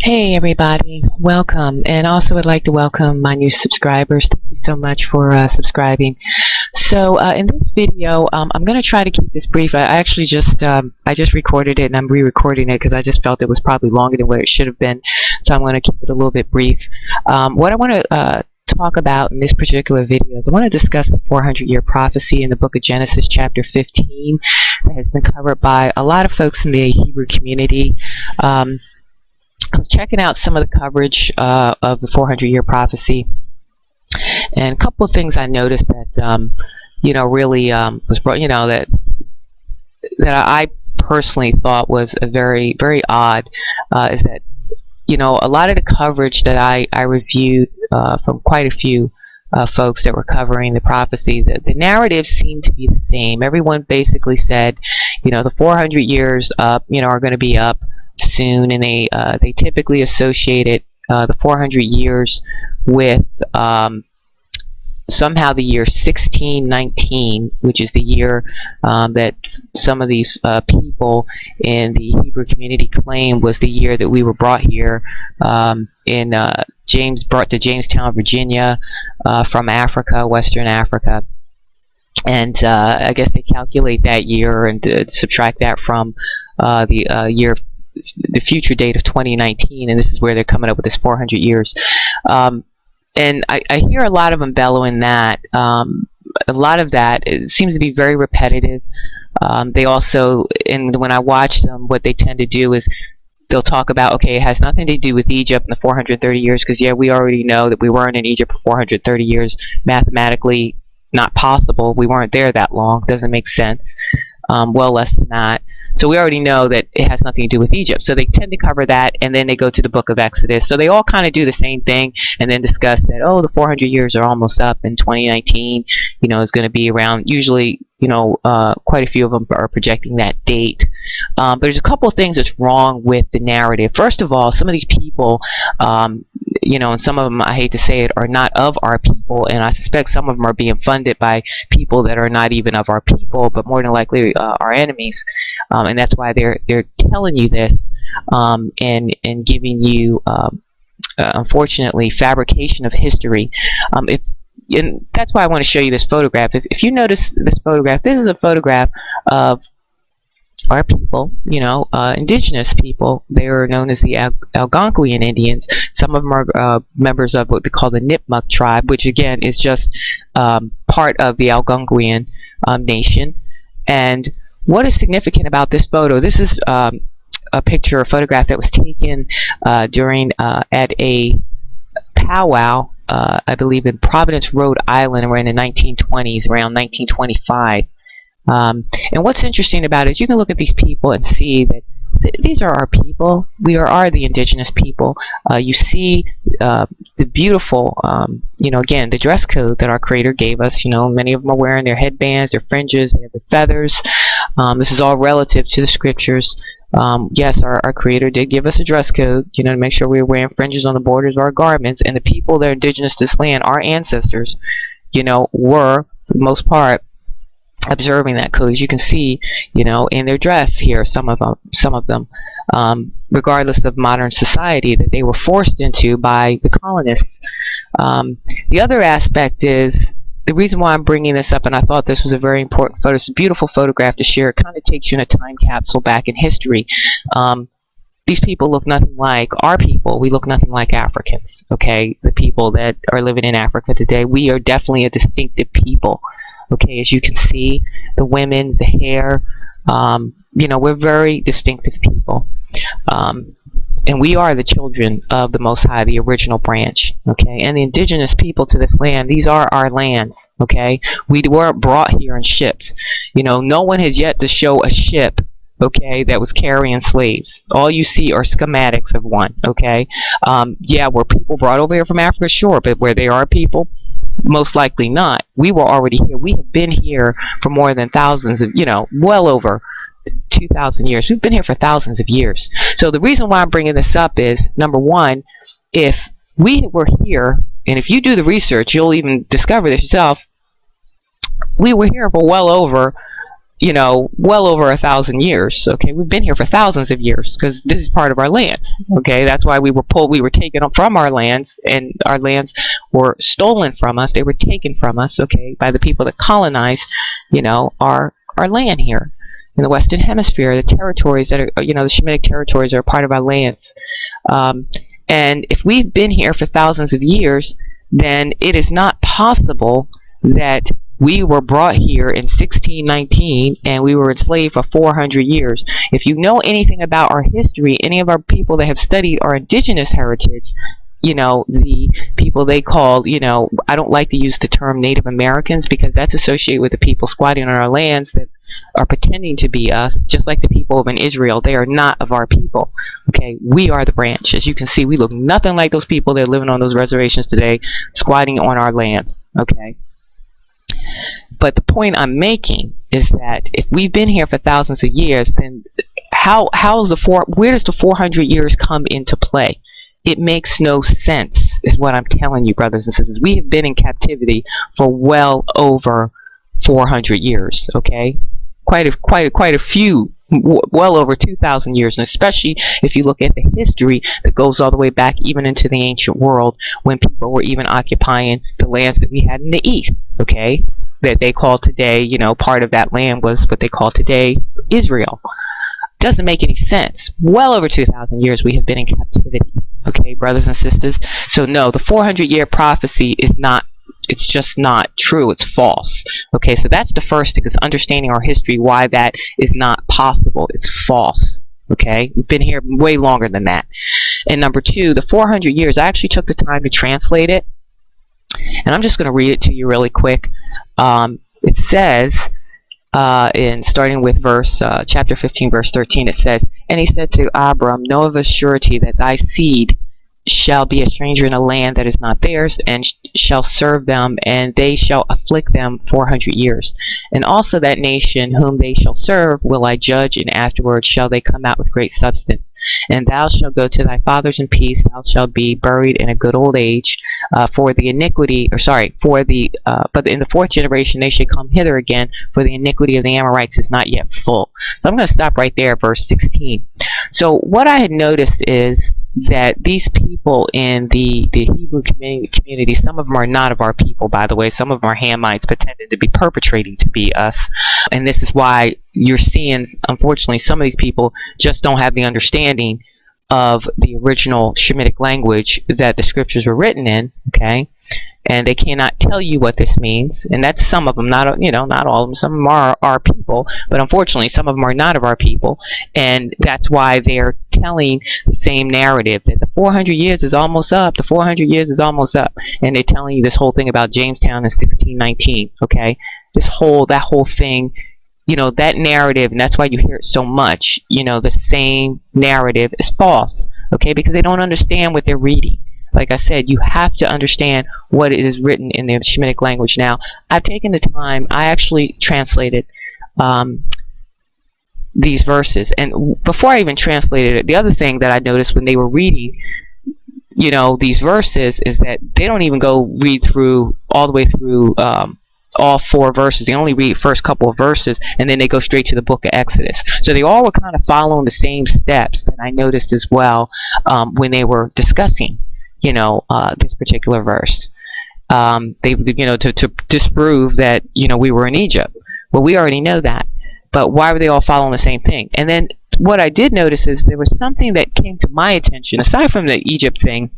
Hey everybody, welcome, and also would like to welcome my new subscribers. Thank you so much for subscribing. So in this video, I'm going to try to keep this brief. I actually just recorded it and I'm re-recording it because I just felt it was probably longer than what it should have been. So I'm going to keep it a little bit brief. What I want to talk about in this particular video is I want to discuss the 400-year prophecy in the book of Genesis chapter 15 that has been covered by a lot of folks in the Hebrew community. I was checking out some of the coverage of the 400-year prophecy, and a couple of things I noticed that really was brought, that I personally thought was a very odd is that a lot of the coverage that I reviewed from quite a few folks that were covering the prophecy, the narratives seemed to be the same. Everyone basically said, the 400 years up, are going to be up soon, and they typically associated the 400 years with somehow the year 1619, which is the year that some of these people in the Hebrew community claim was the year that we were brought here brought to Jamestown, Virginia, from Africa, Western Africa. And I guess they calculate that year and subtract that from the future date of 2019, and this is where they're coming up with this 400 years. And I hear a lot of them bellowing that. A lot of that, it seems to be very repetitive. They also, and when I watch them, what they tend to do is they'll talk about, okay, it has nothing to do with Egypt in the 430 years, because yeah, we already know that we weren't in Egypt for 430 years. Mathematically not possible. We weren't there that long. Doesn't make sense. Well less than that. So we already know that it has nothing to do with Egypt. So they tend to cover that, and then they go to the book of Exodus. So they all kind of do the same thing, and then discuss that, oh, the 400 years are almost up in 2019. Is going to be around, usually, quite a few of them are projecting that date. But there's a couple of things that's wrong with the narrative. First of all, some of these people, and some of them, I hate to say it, are not of our people, and I suspect some of them are being funded by people that are not even of our people, but more than likely our enemies. And that's why they're telling you this, and giving you, unfortunately, fabrication of history. And that's why I want to show you this photograph. If you notice this photograph, this is a photograph of our people, indigenous people. They are known as the Algonquian Indians. Some of them are members of what they call the Nipmuc tribe, which again is just part of the Algonquian nation. And what is significant about this photo? This is a photograph that was taken during at a powwow, I believe in Providence, Rhode Island, around the 1920s, around 1925. And what's interesting about it is you can look at these people and see that these are our people. We are the indigenous people. You see the beautiful, again, the dress code that our Creator gave us. Many of them are wearing their headbands, their fringes, they have their feathers. This is all relative to the scriptures. Yes, our Creator did give us a dress code, to make sure we were wearing fringes on the borders of our garments. And the people that are indigenous to this land, our ancestors, were, for the most part, observing that code. As you can see, in their dress here, some of them, regardless of modern society that they were forced into by the colonists. The other aspect is, the reason why I'm bringing this up, and I thought this was a very important photo, it's a beautiful photograph to share. It kind of takes you in a time capsule back in history. These people look nothing like our people. We look nothing like Africans, okay? The people that are living in Africa today, we are definitely a distinctive people. Okay, as you can see, the women, the hair, we're very distinctive people. And we are the children of the Most High, the original branch, okay? And the indigenous people to this land, these are our lands, okay? We weren't brought here in ships. No one has yet to show a ship, okay, that was carrying slaves. All you see are schematics of one, okay? Yeah, were people brought over here from Africa? Sure, but were they our people? Most likely not. We were already here. We have been here for more than thousands of, well over 2,000 years. We've been here for thousands of years. So the reason why I'm bringing this up is, number one, if we were here, and if you do the research, you'll even discover this yourself, we were here for well over you know, well over 1,000 years. Okay, we've been here for thousands of years because this is part of our lands. Okay, that's why we were taken from our lands, and our lands were stolen from us. They were taken from us, okay, by the people that colonized, you know, our land here in the Western Hemisphere. The territories that are, you know, the Shemitic territories are part of our lands. And if we've been here for thousands of years, then it is not possible that we were brought here in 1619 and we were enslaved for 400 years. If you know anything about our history, any of our people that have studied our indigenous heritage, you know, the people they called, you know, I don't like to use the term Native Americans because that's associated with the people squatting on our lands that are pretending to be us, just like the people of Israel. They are not of our people. Okay, we are the branch. As you can see, we look nothing like those people that are living on those reservations today, squatting on our lands. Okay. But the point I'm making is that if we've been here for thousands of years, then where does the 400 years come into play? It makes no sense, is what I'm telling you, brothers and sisters. We have been in captivity for well over 400 years. Okay, quite a few, well over 2,000 years, and especially if you look at the history that goes all the way back even into the ancient world, when people were even occupying the lands that we had in the east. Okay, that they call today, you know, part of that land was what they call today Israel. Doesn't make any sense. Well over 2,000 years we have been in captivity. Okay, brothers and sisters. So no, the 400-year prophecy is not, it's just not true. It's false. Okay, so that's the first thing, is understanding our history, why that is not possible. It's false. Okay, we've been here way longer than that. And number two, the 400 years, I actually took the time to translate it, and I'm just going to read it to you really quick. It says, in starting with chapter 15, verse 13, it says, "And he said to Abram, Know of a surety that thy seed shall be a stranger in a land that is not theirs, and shall serve them, and they shall afflict them 400 years. And also that nation whom they shall serve will I judge, and afterward shall they come out with great substance. And thou shalt go to thy fathers in peace, thou shalt be buried in a good old age, but in the fourth generation they shall come hither again, for the iniquity of the Amorites is not yet full." So I'm going to stop right there at verse 16. So what I had noticed is that these people in the Hebrew community, some of them are not of our people, by the way. Some of them are Hamites pretending to be perpetrating to be us. And this is why you're seeing, unfortunately, some of these people just don't have the understanding of the original Shemitic language that the scriptures were written in, okay? And they cannot tell you what this means. And that's some of them, not all of them. Some of them are our people, but unfortunately some of them are not of our people. And that's why they're telling the same narrative, that the 400 years is almost up, the 400 years is almost up. And they're telling you this whole thing about Jamestown in 1619, okay? That whole thing, you know, that narrative, and that's why you hear it so much, you know, the same narrative is false, okay? Because they don't understand what they're reading. Like I said, you have to understand what is written in the Shemitic language. Now, I've taken the time, I actually translated these verses. And before I even translated it, the other thing that I noticed when they were reading, you know, these verses, is that they don't even go read through, all the way through all 4 verses. They only read first couple of verses, and then they go straight to the book of Exodus. So they all were kind of following the same steps that I noticed as well when they were discussing, you know, this particular verse. They, you know, to disprove that, you know, we were in Egypt. Well, we already know that. But why were they all following the same thing? And then what I did notice is there was something that came to my attention, aside from the Egypt thing,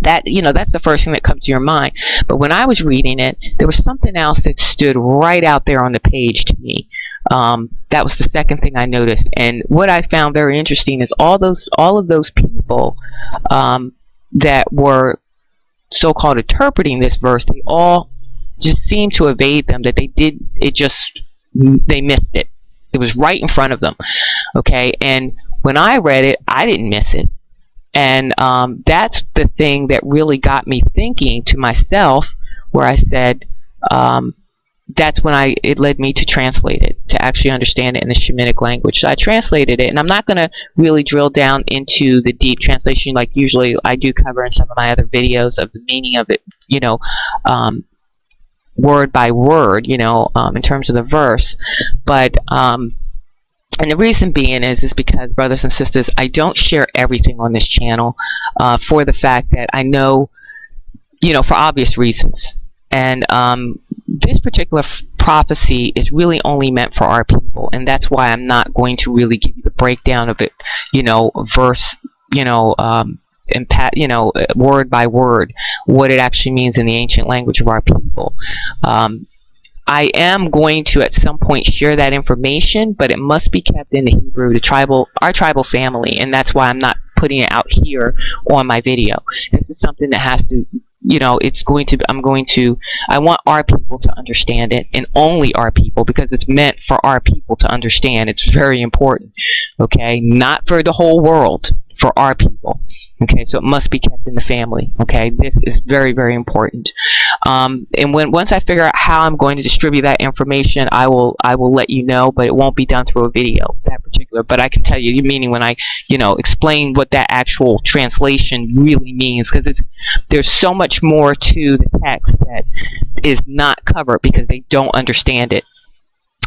that, you know, that's the first thing that comes to your mind. But when I was reading it, there was something else that stood right out there on the page to me. That was the second thing I noticed. And what I found very interesting is all of those people that were so-called interpreting this verse, they all just seemed to evade them, that they missed it. It was right in front of them, okay? And when I read it, I didn't miss it. And that's the thing that really got me thinking to myself, where I said, that's when it led me to translate it, to actually understand it in the Shemitic language. So I translated it, and I'm not going to really drill down into the deep translation like usually I do cover in some of my other videos of the meaning of it, you know, word by word, in terms of the verse. But and the reason being is because, brothers and sisters, I don't share everything on this channel for the fact that I know, for obvious reasons. And this particular prophecy is really only meant for our people, and that's why I'm not going to really give you the breakdown of it, verse, word by word, what it actually means in the ancient language of our people. I am going to at some point share that information, but it must be kept in the Hebrew, our tribal family, and that's why I'm not putting it out here on my video. This is something that has to, I want our people to understand it, and only our people, because it's meant for our people to understand. It's very important, okay? Not for the whole world, for our people, okay? So it must be kept in the family, okay? This is very, very important. And once I figure out how I'm going to distribute that information, I will let you know, but it won't be done through a video, that particular. But I can tell you, meaning when I, explain what that actual translation really means, because there's so much more to the text that is not covered because they don't understand it.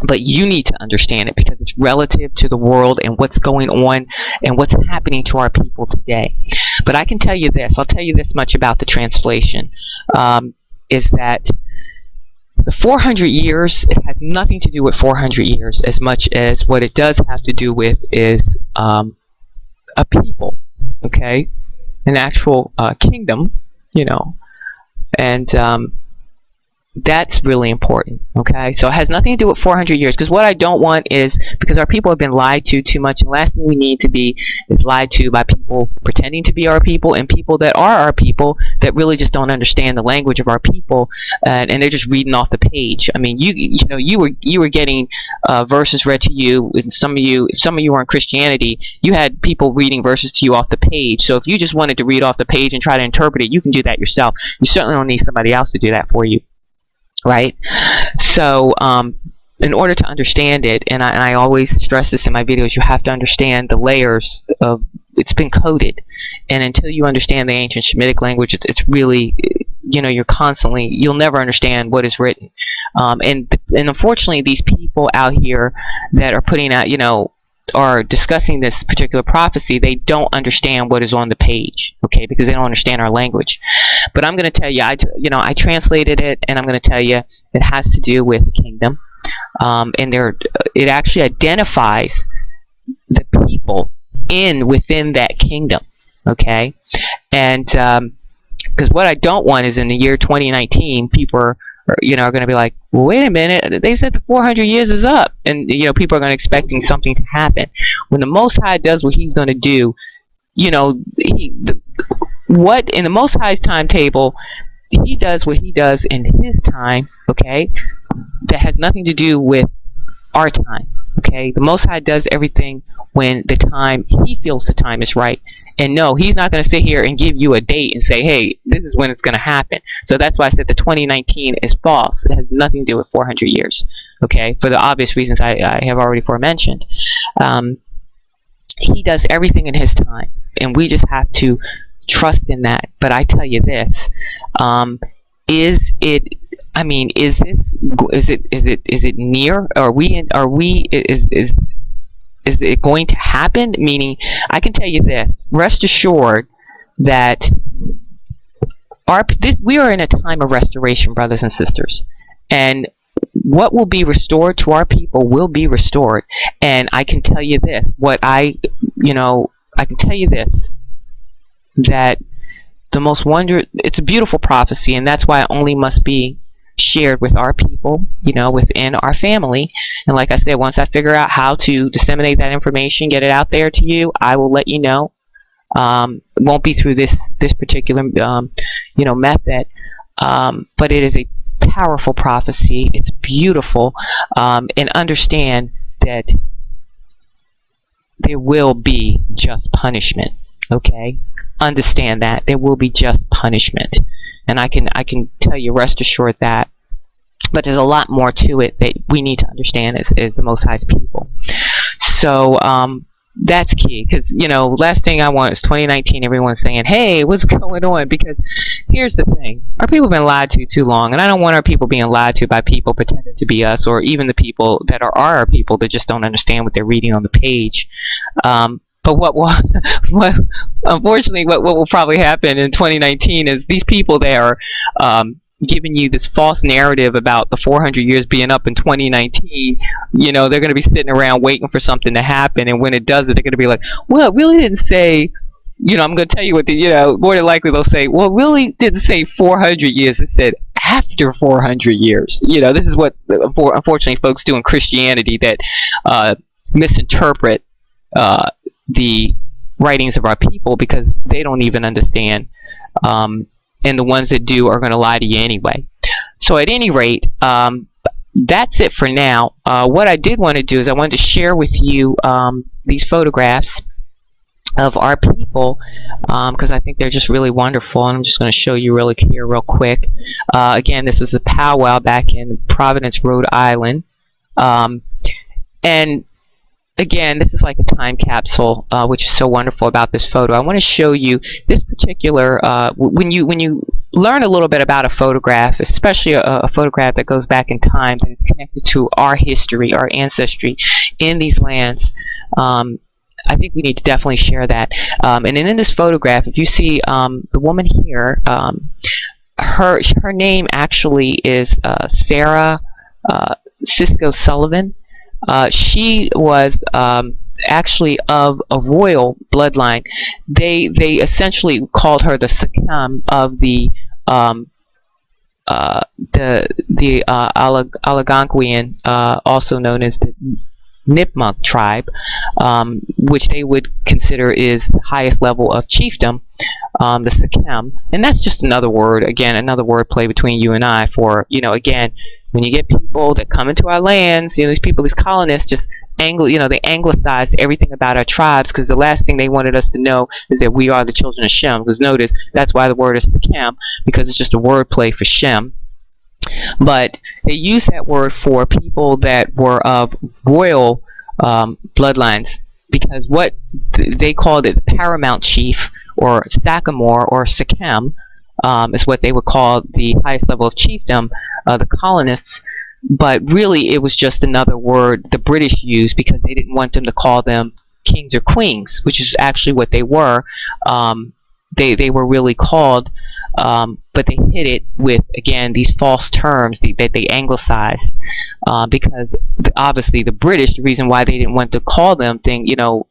But you need to understand it because it's relative to the world and what's going on and what's happening to our people today. But I can tell you this. I'll tell you this much about the translation, is that the 400 years, it has nothing to do with 400 years as much as what it does have to do with is a people, okay? An actual kingdom, and that's really important, okay? So it has nothing to do with 400 years, because what I don't want is, because our people have been lied to too much, and the last thing we need to be is lied to by people pretending to be our people and people that are our people that really just don't understand the language of our people, and they're just reading off the page. I mean, you were getting verses read to you, and if some of you were in Christianity, you had people reading verses to you off the page. So if you just wanted to read off the page and try to interpret it, you can do that yourself. You certainly don't need somebody else to do that for you. Right? So in order to understand it, and I always stress this in my videos, you have to understand the layers of, it's been coded, and until you understand the ancient Shemitic language, it's really, you'll never understand what is written, and unfortunately these people out here that are putting out, are discussing this particular prophecy, they don't understand what is on the page, okay, because they don't understand our language. But I'm going to tell you, I translated it, and I'm going to tell you it has to do with the kingdom, and it actually identifies the people within that kingdom, okay, and because what I don't want is in the year 2019, people are going to be like, well, wait a minute, they said the 400 years is up, and people are going to expecting something to happen. When the Most High does what He's going to do, what in the Most High's timetable, He does what He does in His time, okay? That has nothing to do with our time, okay? The Most High does everything when the time He feels the time is right. And no, He's not going to sit here and give you a date and say, hey, this is when it's going to happen. So that's why I said the 2019 is false. It has nothing to do with 400 years, okay, for the obvious reasons I have already forementioned. He does everything in His time, and we just have to trust in that. But I tell you this, is it near? Is it going to happen? Meaning, I can tell you this, rest assured that we are in a time of restoration, brothers and sisters. And what will be restored to our people will be restored. And I can tell you this, I can tell you this, that it's a beautiful prophecy, and that's why it only must be shared with our people, within our family. And like I said, once I figure out how to disseminate that information, get it out there to you, I will let you know. It won't be through this particular method, but it is a powerful prophecy. It's beautiful, and understand that there will be just punishment. Okay, understand that there will be just punishment, and I can tell you, rest assured that. But there's a lot more to it that we need to understand as the Most High's people. So That's key, because last thing I want is 2019 everyone saying, hey, what's going on? Because here's the thing, our people have been lied to too long, and I don't want our people being lied to by people pretending to be us, or even the people that are our people that just don't understand what they're reading on the page. But what unfortunately what will probably happen in 2019 is these people that are giving you this false narrative about the 400 years being up in 2019, they're going to be sitting around waiting for something to happen, and when it does it, they're going to be like, well, it really didn't say, I'm going to tell you what more than likely they'll say, well, it really didn't say 400 years, it said after 400 years. This is what unfortunately folks do in Christianity, that misinterpret the writings of our people, because they don't even understand, and the ones that do are going to lie to you anyway. So at any rate, that's it for now. What I did want to do is I wanted to share with you these photographs of our people, because I think they're just really wonderful, and I'm just going to show you really here real quick. Again, this was a powwow back in Providence, Rhode Island, and again, this is like a time capsule, which is so wonderful about this photo. I want to show you this particular, when you learn a little bit about a photograph, especially a photograph that goes back in time, that is connected to our history, our ancestry in these lands, I think we need to definitely share that. And then in this photograph, if you see the woman here, her name actually is Sarah Cisco Sullivan. She was actually of a royal bloodline. They essentially called her the Sakam of the Algonquian, also known as the Nipmuc tribe, which they would consider is the highest level of chiefdom, the Sakam. And that's just another word, again, another word play between you and I for, again, when you get people that come into our lands, these people, these colonists, just they anglicized everything about our tribes, because the last thing they wanted us to know is that we are the children of Shem. Because notice, that's why the word is Sakam, because it's just a word play for Shem. But they used that word for people that were of royal bloodlines, because what they called it, the paramount chief, or Sagamore, or Sakam, is what they would call the highest level of chiefdom, the colonists. But really, it was just another word the British used, because they didn't want them to call them kings or queens, which is actually what they were. They were really called, but they hid it with, again, these false terms that they anglicized, because obviously the British, the reason why they didn't want to call them a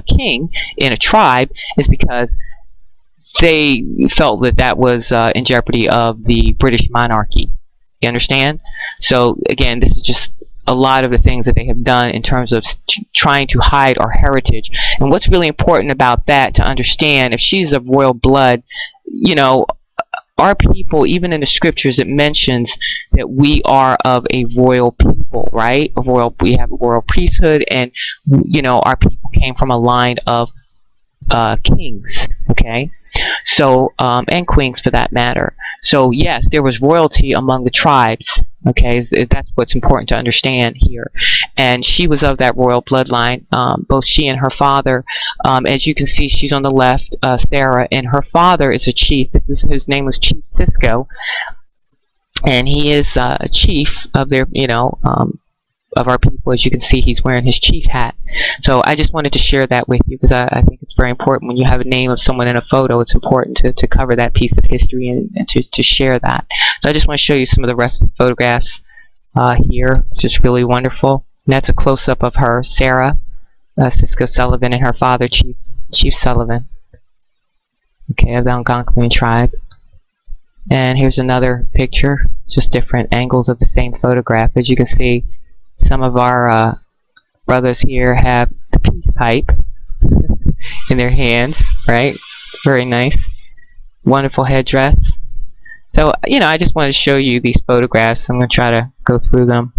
king in a tribe, is because they felt that was in jeopardy of the British monarchy. You understand? So again, this is just a lot of the things that they have done in terms of trying to hide our heritage. And what's really important about that to understand, if she's of royal blood, our people, even in the scriptures, it mentions that we are of a royal people, right? We have a royal priesthood, and our people came from a line of kings, okay? So, and queens for that matter. So yes, there was royalty among the tribes, okay? That's what's important to understand here. And she was of that royal bloodline, both she and her father. As you can see, she's on the left, Sarah, and her father is a chief. His name was Chief Cisco, and he is a chief of their, of our people. As you can see, he's wearing his chief hat. So I just wanted to share that with you, because I think it's very important when you have a name of someone in a photo. It's important to cover that piece of history and to share that. So I just want to show you some of the rest of the photographs here. It's just really wonderful. And that's a close-up of her, Sarah Cisco Sullivan, and her father, Chief Sullivan, okay, of the Algonquian tribe. And here's another picture, just different angles of the same photograph. As you can see, some of our brothers here have the peace pipe in their hands, right? Very nice. Wonderful headdress. So, I just wanted to show you these photographs. I'm going to try to go through them.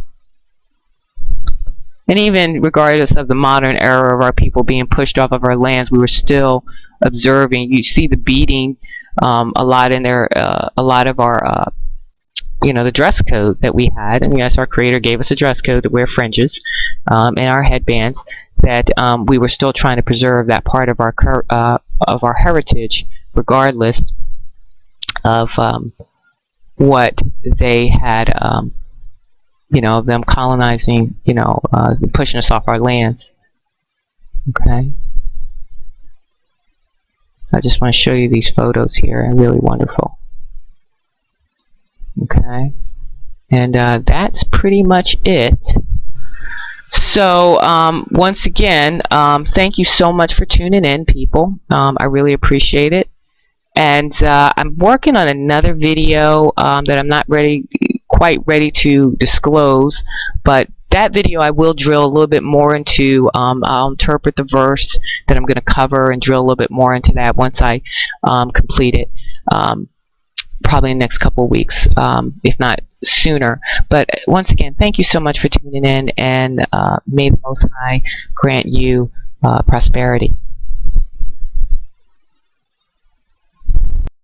And even regardless of the modern era of our people being pushed off of our lands, we were still observing. You see the beating a lot in there, a lot of our the dress code that we had. And yes, our Creator gave us a dress code to wear fringes and our headbands. that we were still trying to preserve that part of our heritage, regardless of what they had, of them colonizing, pushing us off our lands. Okay. I just want to show you these photos here. They're really wonderful. Okay. And that's pretty much it. So once again, thank you so much for tuning in, people. I really appreciate it. And I'm working on another video that I'm not quite ready to disclose, but that video I will drill a little bit more into. I'll interpret the verse that I'm going to cover and drill a little bit more into that once I complete it. Probably in the next couple of weeks, if not sooner. But once again, thank you so much for tuning in, and may the Most High grant you prosperity.